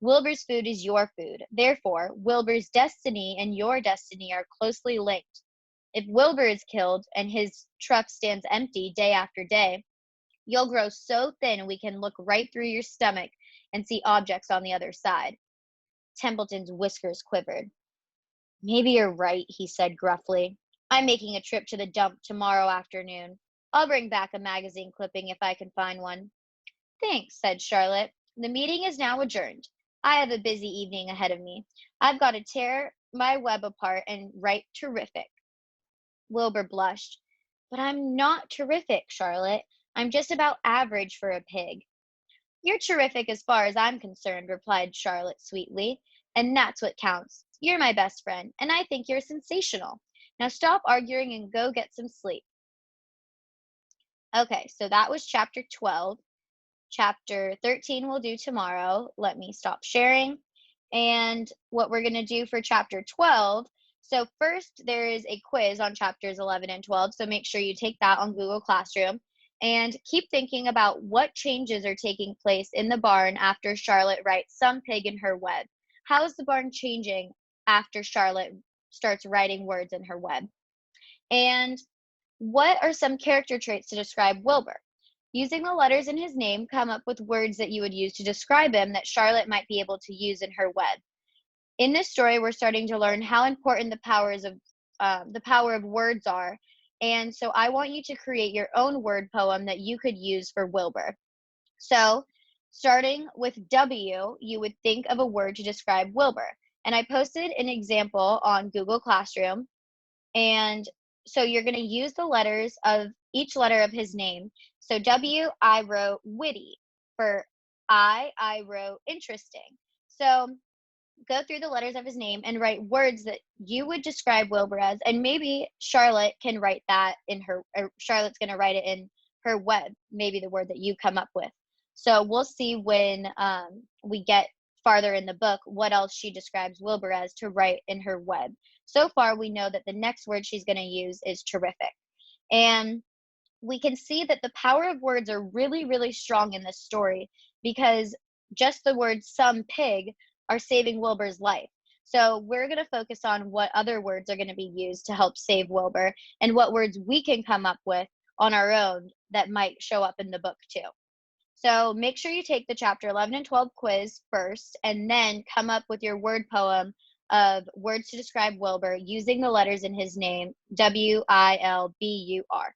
Wilbur's food is your food. Therefore, Wilbur's destiny and your destiny are closely linked. If Wilbur is killed and his truck stands empty day after day, you'll grow so thin we can look right through your stomach and see objects on the other side. Templeton's whiskers quivered. Maybe you're right, he said gruffly. I'm making a trip to the dump tomorrow afternoon. I'll bring back a magazine clipping if I can find one. Thanks, said Charlotte. The meeting is now adjourned. I have a busy evening ahead of me. I've got to tear my web apart and write terrific. Wilbur blushed. But I'm not terrific, Charlotte. I'm just about average for a pig. You're terrific as far as I'm concerned, replied Charlotte sweetly, and that's what counts. You're my best friend, and I think you're sensational. Now stop arguing and go get some sleep. Okay, so that was chapter 12. Chapter 13 we'll do tomorrow. Let me stop sharing. And what we're going to do for chapter 12. So first, there is a quiz on chapters 11 and 12. So make sure you take that on Google Classroom. And keep thinking about what changes are taking place in the barn after Charlotte writes some pig in her web. How is the barn changing after Charlotte starts writing words in her web? And what are some character traits to describe Wilbur? Using the letters in his name, come up with words that you would use to describe him that Charlotte might be able to use in her web. In this story, we're starting to learn how important the power of words are. And so I want you to create your own word poem that you could use for Wilbur. So starting with W, you would think of a word to describe Wilbur. And I posted an example on Google Classroom. And so you're going to use the letters of each letter of his name. So W, I wrote witty. For I wrote interesting. So go through the letters of his name and write words that you would describe Wilbur as, and maybe Charlotte can write that in her, or Charlotte's going to write it in her web, maybe the word that you come up with. So we'll see when we get farther in the book what else she describes Wilbur as to write in her web. So far, we know that the next word she's going to use is terrific. And we can see that the power of words are really, really strong in this story because just the words some pig are saving Wilbur's life. So we're going to focus on what other words are going to be used to help save Wilbur and what words we can come up with on our own that might show up in the book too. So make sure you take the chapter 11 and 12 quiz first and then come up with your word poem of words to describe Wilbur using the letters in his name, W-I-L-B-U-R.